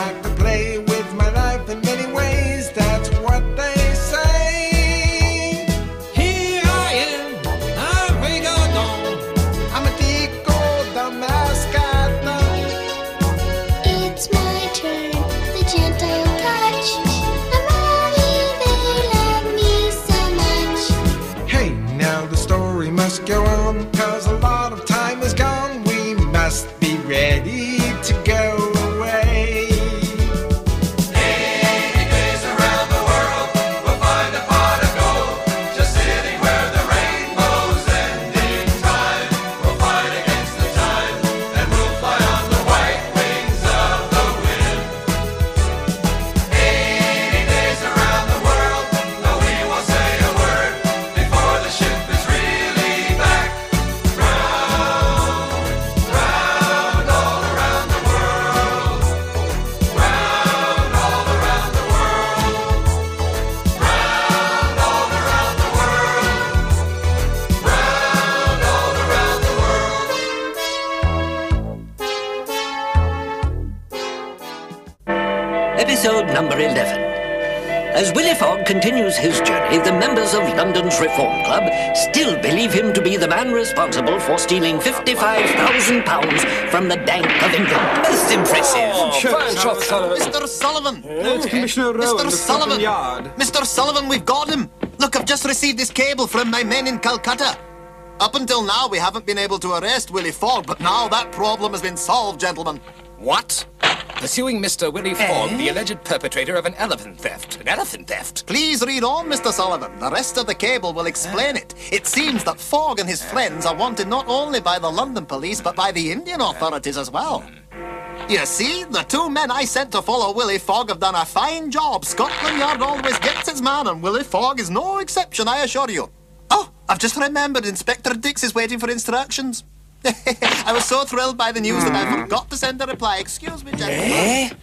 like to play with my life in many ways. That's what they say. Here I am, I'm a Tico, the mascot. It's my turn, the gentle touch. And mommy, they love me so much. Hey, now the story must go on, 'cause a lot of time is gone. We must be ready to go away. 80 days around the world, we'll find a pot of gold. Just sitting where the rainbow's ending time. We'll fight against the time, and we'll fly on the white wings of the wind. 80 days around the world, no, we won't say a word before the ship is really back. Round, round, all around the world. Round, all around the world. Round, all around the world. Round, all around the world. Episode number 11. As Willie Fogg continues his journey, the members of London's Reform Club still believe him to be the man responsible for stealing £55,000 from the Bank of England. Most impressive. Fine shot, Sullivan. Mr. Sullivan! It's Commissioner Rowan Mr. of Sullivan! Scotland Yard. Mr. Sullivan, we've got him! Look, I've just received this cable from my men in Calcutta. Up until now, we haven't been able to arrest Willie Fogg, but now that problem has been solved, gentlemen. What? Pursuing Mr. Willie Fogg, the alleged perpetrator of an elephant theft. An elephant theft? Please read on, Mr. Sullivan. The rest of the cable will explain it. It seems that Fogg and his friends are wanted not only by the London police, but by the Indian authorities as well. You see, the two men I sent to follow Willie Fogg have done a fine job. Scotland Yard always gets its man, and Willie Fogg is no exception, I assure you. Oh, I've just remembered Inspector Dix is waiting for instructions. I was so thrilled by the news that I forgot to send a reply. Excuse me, gentlemen.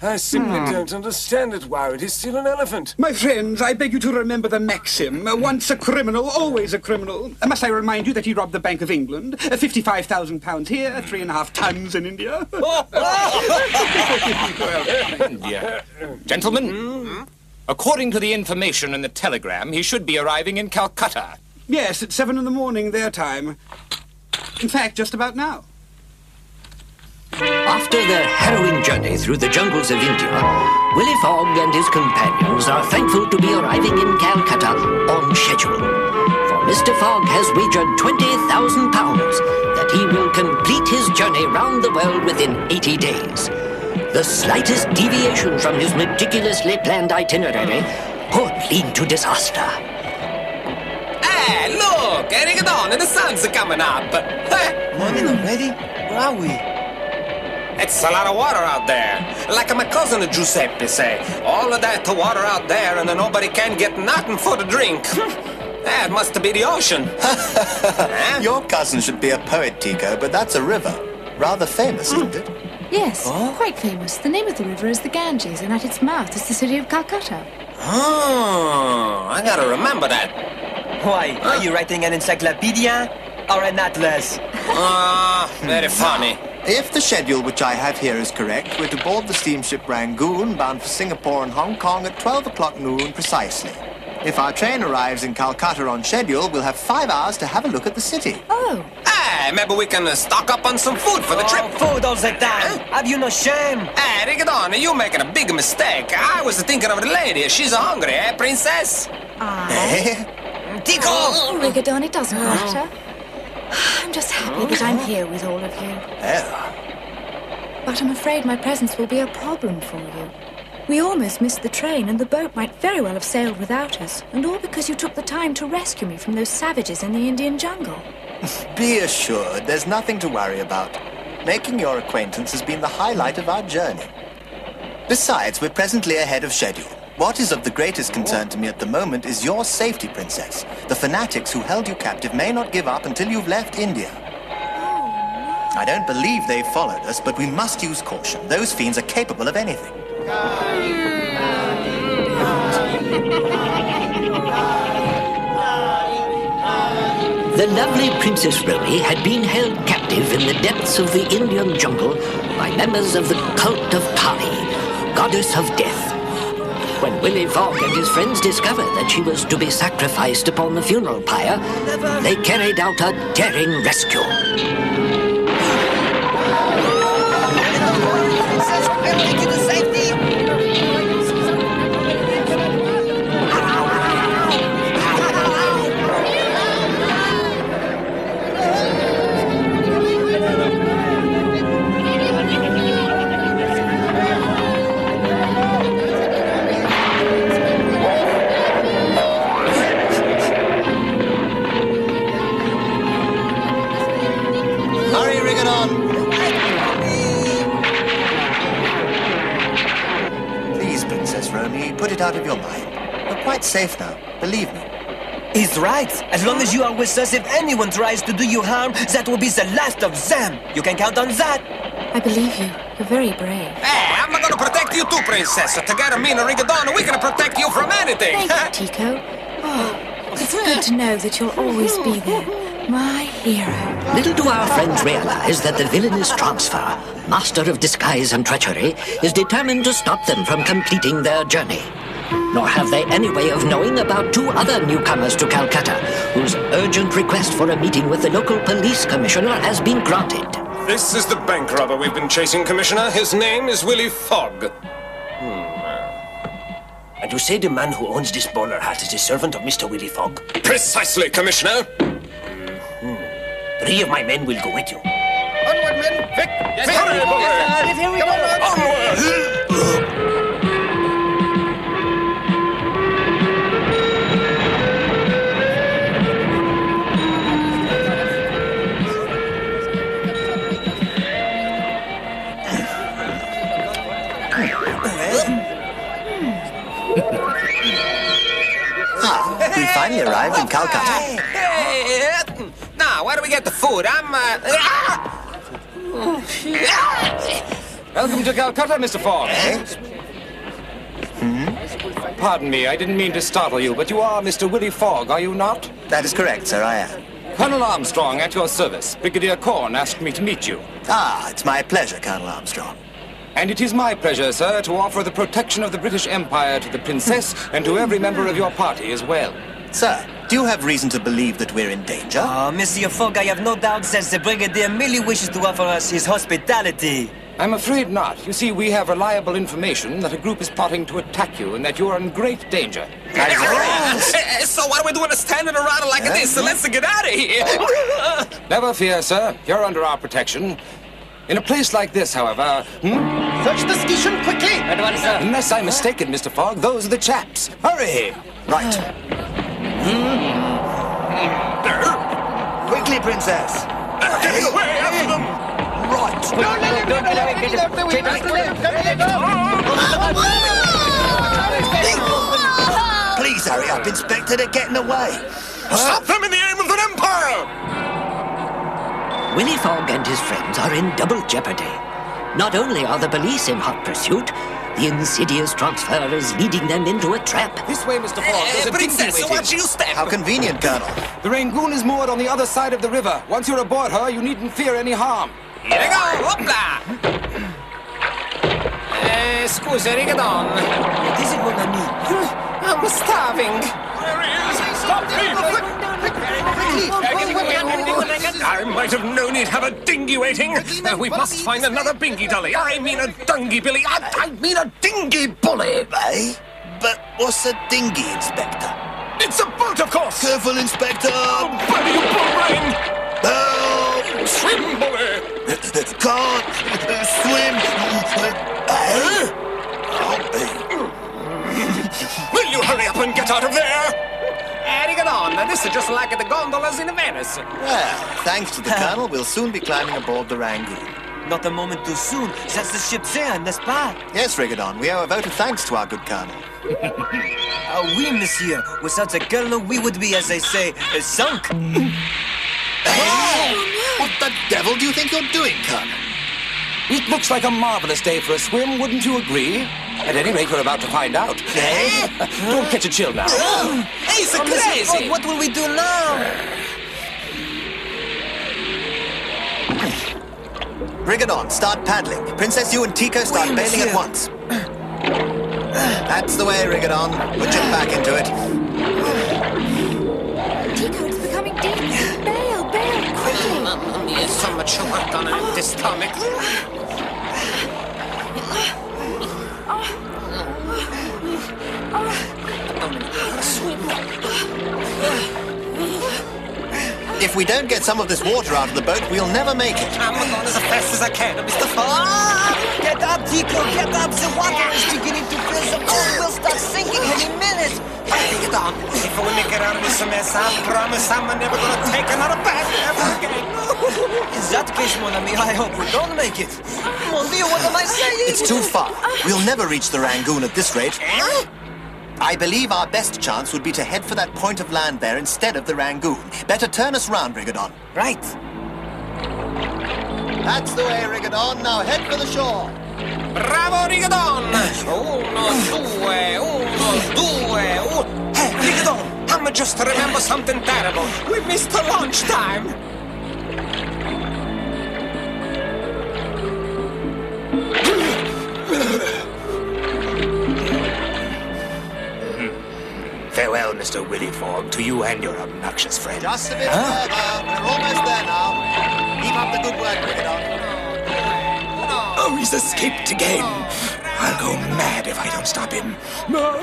I simply don't understand it. Why would he steal an elephant? My friends, I beg you to remember the maxim. Once a criminal, always a criminal. Must I remind you that he robbed the Bank of England? £55,000 here, 3.5 tons in India. India. Gentlemen, according to the information in the telegram, he should be arriving in Calcutta. Yes, at 7 in the morning, their time. In fact, just about now. After their harrowing journey through the jungles of India, Willie Fogg and his companions are thankful to be arriving in Calcutta on schedule. For Mr. Fogg has wagered £20,000 that he will complete his journey round the world within 80 days. The slightest deviation from his meticulously planned itinerary could lead to disaster. Hey, look! Getting it on, and the sun's coming up. Morning already? Where are we? It's a lot of water out there. Like my cousin Giuseppe say, all of that water out there and nobody can get nothing for to drink. That must be the ocean. Your cousin should be a poet, Tico, but that's a river. Rather famous, isn't it? Yes, quite famous. The name of the river is the Ganges, and at its mouth is the city of Calcutta. Oh, I gotta remember that. Why, are you writing an encyclopedia or an atlas? Very funny. If the schedule which I have here is correct, we're to board the steamship Rangoon, bound for Singapore and Hong Kong at 12 o'clock noon precisely. If our train arrives in Calcutta on schedule, we'll have 5 hours to have a look at the city. Oh. Hey, maybe we can stock up on some food for the trip. Food all the time. Have you no shame? Hey, Rigodon, you're making a big mistake. I was thinking of the lady. She's hungry, eh, princess? Tico! Oh, Rigodon, it doesn't matter. I'm just happy that I'm here with all of you. But I'm afraid my presence will be a problem for you. We almost missed the train, and the boat might very well have sailed without us, and all because you took the time to rescue me from those savages in the Indian jungle. Be assured, there's nothing to worry about. Making your acquaintance has been the highlight of our journey. Besides, we're presently ahead of schedule. What is of the greatest concern to me at the moment is your safety, Princess. The fanatics who held you captive may not give up until you've left India. I don't believe they've followed us, but we must use caution. Those fiends are capable of anything. The lovely Princess Romy had been held captive in the depths of the Indian jungle by members of the cult of Kali, goddess of death. When Willy Fogg and his friends discovered that she was to be sacrificed upon the funeral pyre, they carried out a daring rescue. Put it out of your mind. We're quite safe now, believe me. He's right. As long as you are with us, if anyone tries to do you harm, that will be the last of them. You can count on that. I believe you. You're very brave. Hey, I'm gonna protect you too, Princess. Together, me and Rigodon, we can protect you from anything. Thank you, Tico. Oh, it's good to know that you'll always be there. My hero. Little do our friends realize that the villainous Transfer, master of disguise and treachery, is determined to stop them from completing their journey. Nor have they any way of knowing about two other newcomers to Calcutta, whose urgent request for a meeting with the local police commissioner has been granted. This is the bank robber we've been chasing, Commissioner. His name is Willy Fogg. And you say the man who owns this bowler hat is a servant of Mr. Willy Fogg? Precisely, Commissioner. 3 of my men will go with you. Onward, men! Vic! Yes, hurry, boy! Yes, here we go! Onward! We finally arrived in Calcutta. Hey, now, where do we get the food? Welcome to Calcutta, Mr. Fogg. Pardon me, I didn't mean to startle you, but you are Mr. Willy Fogg, are you not? That is correct, sir, I am. Colonel Armstrong, at your service. Brigadier Corn asked me to meet you. Ah, it's my pleasure, Colonel Armstrong. And it is my pleasure, sir, to offer the protection of the British Empire to the Princess and to every member of your party as well. Sir, do you have reason to believe that we're in danger? Monsieur Fogg, I have no doubt that the Brigadier merely wishes to offer us his hospitality. I'm afraid not. You see, we have reliable information that a group is plotting to attack you and that you are in great danger. So what are we doing standing around like this? So let's get out of here. Never fear, sir. You're under our protection. In a place like this, however... Search the station quickly! Unless I'm mistaken, Mr. Fogg, those are the chaps. Hurry! Right. Quickly, Princess. Get away after them! Right. Please hurry up, Inspector, they're getting away. Stop them in the name of the Empire! Willy Fogg and his friends are in double jeopardy. Not only are the police in hot pursuit, the insidious Transfer is leading them into a trap. This way, Mr. Fogg. There's a dinghy Princess, waiting. watch you step! How convenient, Colonel. The Rangoon is moored on the other side of the river. Once you're aboard her, you needn't fear any harm. Here we go! Hopla! Scusa, Rigodon. What is it, mon ami? I'm starving. There he is! Stop him! I might have known he'd have a dinghy waiting. We must find another bingy dolly. I mean a dungy billy. I mean a dingy bully. Eh? But what's a dinghy, Inspector? It's a boat, of course. Careful, Inspector. Buddy, you bull brain. Help! Swim, bully. Can't swim. Will you hurry up and get out of there? Rigodon, this is just like the gondolas in Venice. Well, thanks to the Colonel, we'll soon be climbing aboard the Rangoon. Not a moment too soon. That's the ship there, n'est-ce pas? Yes, Rigodon, we owe a vote of thanks to our good Colonel. Oui, monsieur. Without the Colonel, we would be, as they say, sunk. What the devil do you think you're doing, Colonel? It looks like a marvelous day for a swim, wouldn't you agree? At any rate, we're about to find out. Eh? Don't catch a chill now. He's crazy. What will we do now? Rigadon, start paddling. Princess, you and Tico start Oui, bailing at monsieur. once. That's the way, Rigadon. Put your back into it. Tico, it's becoming dangerous. Bail, quickly. There's so much work on an empty stomach. If we don't get some of this water out of the boat, we'll never make it. I'm going as fast as I can, Mr. Fogg. Get up, Tico, get up! The water is beginning to fill. The boat will start sinking any minute. Bring it on. If we make it out of this mess, I promise I'm never going to take another bath ever again. In that case, mon ami, I hope we don't make it. Mon Dieu, what am I saying? It's too far. We'll never reach the Rangoon at this rate. I believe our best chance would be to head for that point of land there instead of the Rangoon. Better turn us round, Rigadon. Right. That's the way, Rigadon. Now head for the shore. Bravo, Rigadon! Hey, Rigadon, I'm just to remember something terrible. We missed the launch time. Farewell, Mr. Willie Fogg, to you and your obnoxious friend. Just a bit further. We're almost there now. Keep up the good work, Rigadon. Oh, he's escaped again. I'll go mad if I don't stop him. No.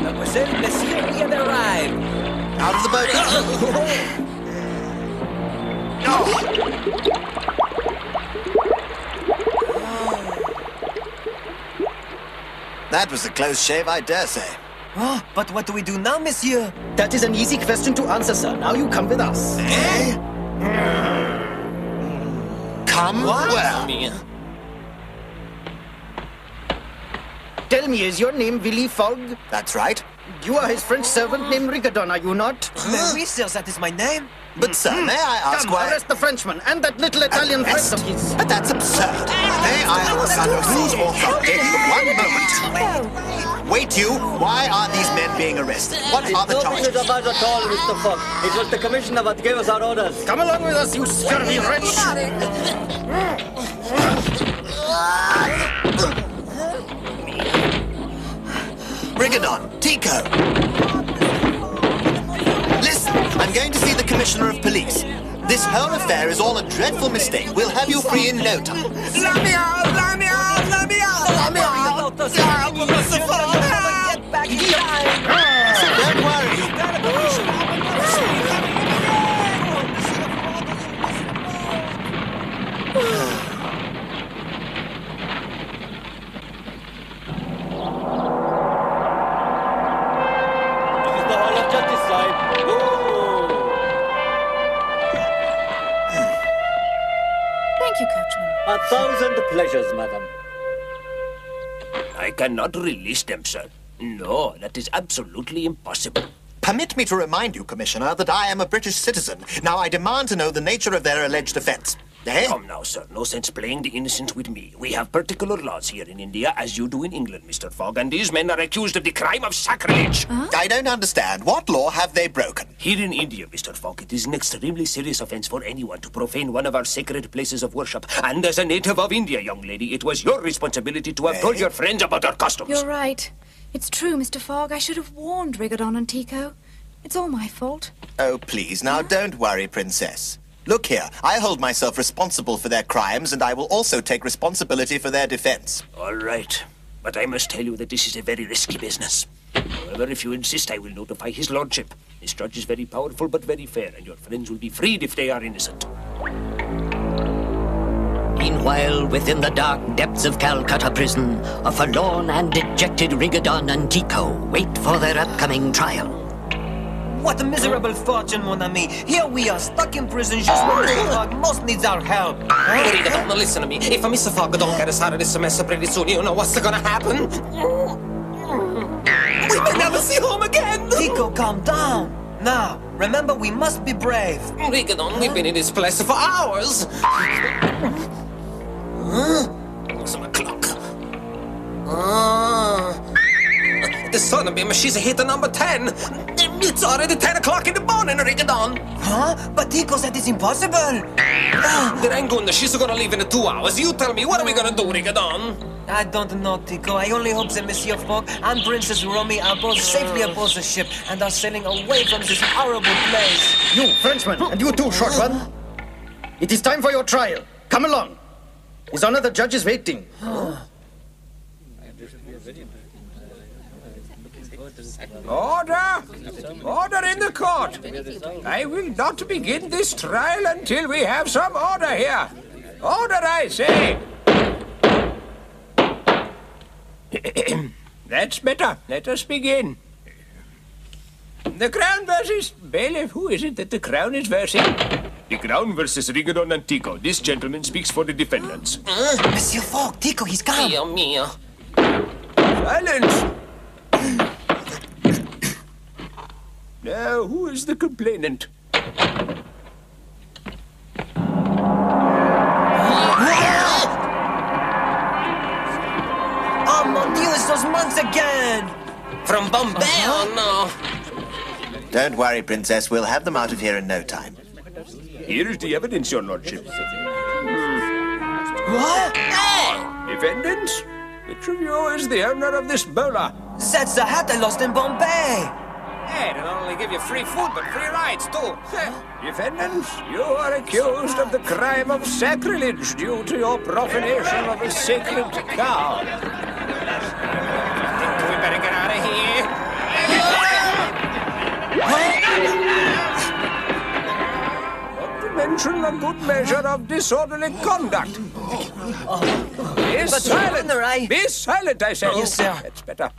Mademoiselle, Monsieur, we have arrived. Out of the boat. That was a close shave, I dare say. Oh, but what do we do now, Monsieur? That is an easy question to answer, sir. Now you come with us. Come where? Tell me, is your name Willie Fogg? That's right. You are his French servant named Rigadon, are you not? Mais oui, sir, that is my name. But, sir, may I ask Come, why... arrest the Frenchman and that little Italian friend of his. But that's absurd. May I ask under whose authority? One moment. Wait, you. Why are these men being arrested? What are the charges? about at all, Mr. Fogg. It was the commissioner that gave us our orders. Come along with us, you scurvy wretch. Rigadon, Tico. Listen, I'm going to see the Commissioner of Police. This whole affair is all a dreadful mistake. We'll have you free in no time. Let me out! Let me out! Let me out! Let me out! Mr. Fogg! Get back in time. Don't worry. Thank you, coachman. 1,000 pleasures, madam. I cannot release them, sir. No, that is absolutely impossible. Permit me to remind you, Commissioner, that I am a British citizen. Now I demand to know the nature of their alleged offence. Eh? Come now, sir. No sense playing the innocent with me. We have particular laws here in India, as you do in England, Mr. Fogg, and these men are accused of the crime of sacrilege. Huh? I don't understand. What law have they broken? Here in India, Mr. Fogg, it is an extremely serious offense for anyone to profane one of our sacred places of worship. And as a native of India, young lady, it was your responsibility to have told your friends about our customs. You're right. It's true, Mr. Fogg. I should have warned Rigadon and Tico. It's all my fault. Oh, please, now don't worry, Princess. Look here, I hold myself responsible for their crimes, and I will also take responsibility for their defense. All right. But I must tell you that this is a very risky business. However, if you insist, I will notify his lordship. This judge is very powerful but very fair, and your friends will be freed if they are innocent. Meanwhile, within the dark depths of Calcutta prison, a forlorn and dejected Rigadon and Tico wait for their upcoming trial. What a miserable fortune, mon ami. Here we are, stuck in prison just when Mr. Fogg most needs our help. Rigadon, now listen to me. If Mr. Fogg don't get us out of this semester pretty soon, you know what's gonna happen? We may never see home again. Tico, calm down. Now, remember, we must be brave. Rigadon, we've been in this place for hours. What's on the clock? The son of him, she's a hit number 10. It's already 10 o'clock in the morning, Rigadon. Huh? But Tico said it's impossible. The Rangoon, she's gonna leave in 2 hours. You tell me, what are we gonna do, Rigadon? I don't know, Tico. I only hope that Monsieur Fogg and Princess Romy are both safely aboard the ship and are sailing away from this horrible place. You, Frenchman, and you too, short one. It is time for your trial. Come along. His Honor, the judge is waiting. Order! Order in the court! I will not begin this trial until we have some order here. Order, I say! That's better. Let us begin. The Crown versus... Bailiff, who is it that the Crown is versing? The Crown versus Rigadon and Tico. This gentleman speaks for the defendants. Monsieur Fogg, Tico, he's gone. Dio mio. Silence! Now, who is the complainant? Oh, mon Dieu, it's those monks again! From Bombay, oh no. Don't worry, Princess. We'll have them out of here in no time. Here is the evidence, your lordship. What? Defendants? Which of you is the owner of this bowler? That's the hat I lost in Bombay. Hey, it'll only give you free food, but free rides, too. Defendants, you are accused of the crime of sacrilege due to your profanation of a sacred cow. Think we better get out of here? Not to mention a good measure of disorderly conduct. Be silent! Be silent, I say. Yes, sir. That's better.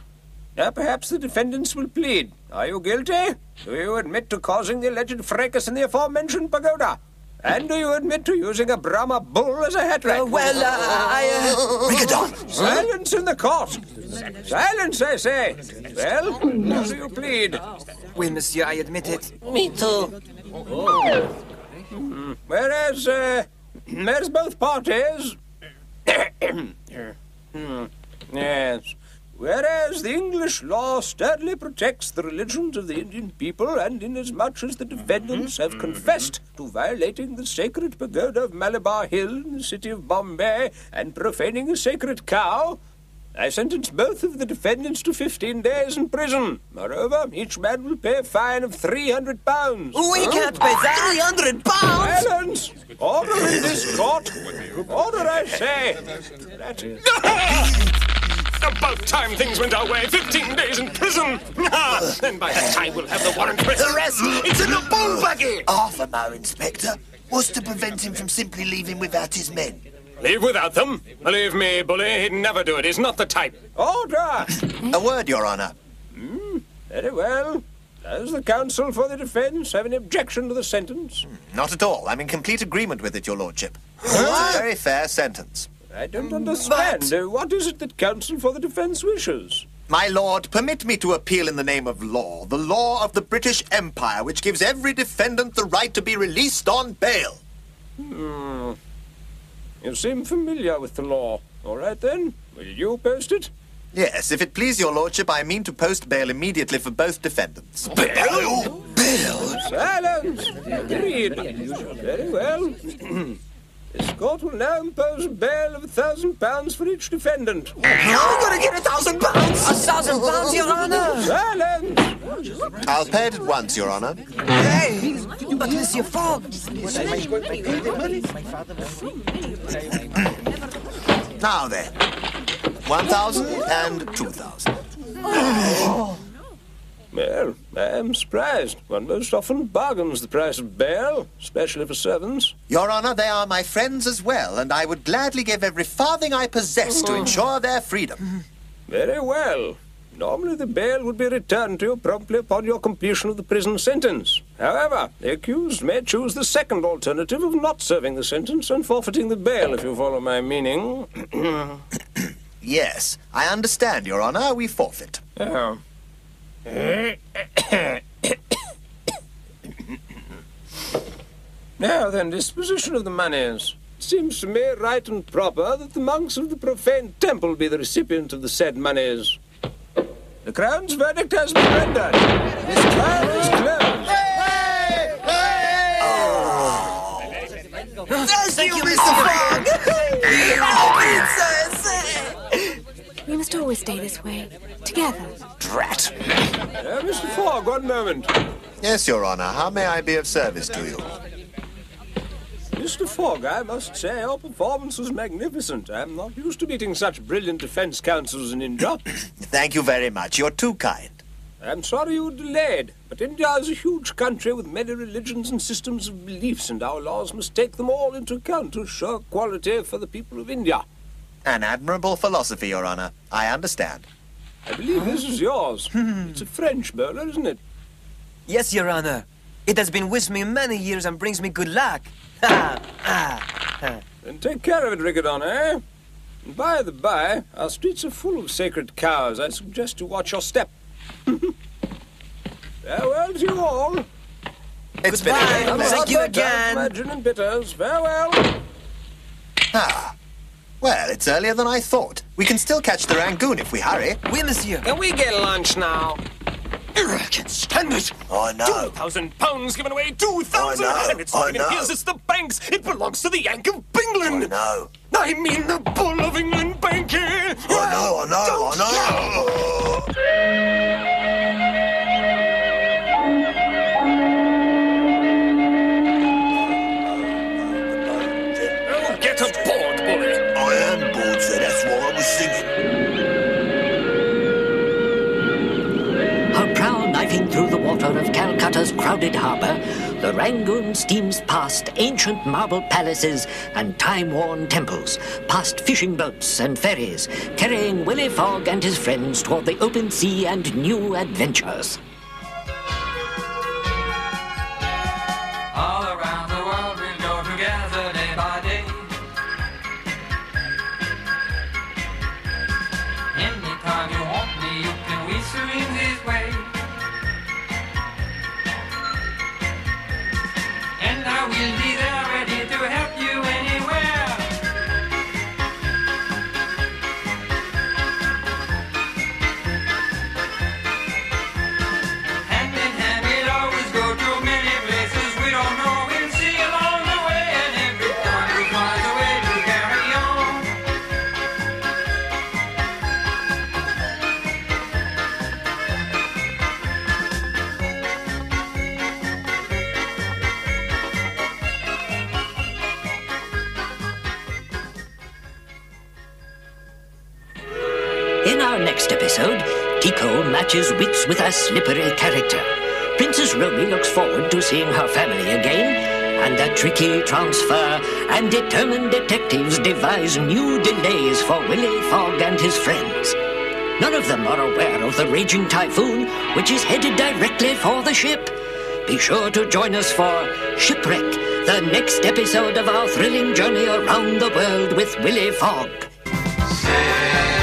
Now perhaps the defendants will plead. Are you guilty? Do you admit to causing the alleged fracas in the aforementioned pagoda? And do you admit to using a Brahma bull as a hat rack? Rigadon! Silence in the court! Silence, I say! Well, how do you plead? Oui, monsieur, I admit it. Me too. Whereas both parties... Yes. Whereas the English law sternly protects the religions of the Indian people, and inasmuch as the defendants have confessed to violating the sacred pagoda of Malabar Hill in the city of Bombay and profaning a sacred cow, I sentence both of the defendants to 15 days in prison. Moreover, each man will pay a fine of £300. We can't pay that! £300! Silence! Order in this court! Order, I say! About time things went our way. 15 days in prison. Then by that time we'll have the warrant for his arrest. It's in the bull buggy. Half an hour, Inspector. What's to prevent him from simply leaving without his men? Leave without them? Believe me, Bully, he'd never do it. He's not the type. Order! A word, Your Honor. Very well. Does the counsel for the defence have any objection to the sentence? Not at all. I'm in complete agreement with it, Your Lordship. It's a very fair sentence. I don't understand. What is it that counsel for the defence wishes? My lord, permit me to appeal in the name of law, the law of the British Empire, which gives every defendant the right to be released on bail. You seem familiar with the law. All right, then. Will you post it? Yes, if it please your lordship, I mean to post bail immediately for both defendants. Bail? Bail? Silence! Agreed. Very well. This court will now impose a bail of £1,000 for each defendant. I'm gonna get £1,000! £1,000, Your Honor! Silence! I'll pay it at once, Your Honor. Hey! But Monsieur Fogg... Now then, 1,000 and 2,000. Well, I am surprised. One most often bargains the price of bail, especially for servants. Your Honor, they are my friends as well, and I would gladly give every farthing I possess to ensure their freedom. Very well. Normally the bail would be returned to you promptly upon your completion of the prison sentence. However, the accused may choose the second alternative of not serving the sentence and forfeiting the bail, if you follow my meaning. Yes, I understand, Your Honor. We forfeit. Oh. Now then, disposition of the moneys. It seems to me right and proper that the monks of the profane temple be the recipient of the said moneys. The Crown's verdict has been rendered. This trial is closed. Thank you, Mr. Fogg! We must always stay this way, together. Drat. Mr. Fogg, one moment. Yes, Your Honor. How may I be of service to you? Mr. Fogg, I must say your performance was magnificent. I'm not used to meeting such brilliant defense counsels in India. Thank you very much. You're too kind. I'm sorry you delayed, but India is a huge country with many religions and systems of beliefs, and our laws must take them all into account to assure quality for the people of India. An admirable philosophy, Your Honor. I understand. I believe this is yours. It's a French bowler, isn't it? Yes, Your Honor. It has been with me many years and brings me good luck. Then take care of it, Rigodon, eh? And by the by, our streets are full of sacred cows. I suggest you watch your step. Farewell to you all. It's been a Thank you again. My gin and bitters. Farewell. Well, it's earlier than I thought. We can still catch the Rangoon if we hurry. Oui, monsieur. Can we get lunch now? I can't stand it. I know. £2,000 given away, 2,000, I know, and it's not I even know. his, it's the bank's. It belongs to the Yank of England. I know. I mean the Bull of England bank here. I know. Oh, get aboard, bully. I am bored, sir. That's why I was singing. Her prow knifing through the water of Calcutta's crowded harbour, the Rangoon steams past ancient marble palaces and time-worn temples, past fishing boats and ferries, carrying Willie Fogg and his friends toward the open sea and new adventures. All around the world we'll go together day by day. Anytime you want me, you can whistle in this way. And I will be there ready to help you anywhere. Hand in hand we'll always go to many places we don't know. We'll see along the way, and every time we'll find a way to carry on. In our next episode, Tico matches wits with a slippery character. Princess Romy looks forward to seeing her family again, and a tricky transfer and determined detectives devise new delays for Willie Fogg and his friends. None of them are aware of the raging typhoon, which is headed directly for the ship. Be sure to join us for Shipwreck, the next episode of our thrilling journey around the world with Willie Fogg. Say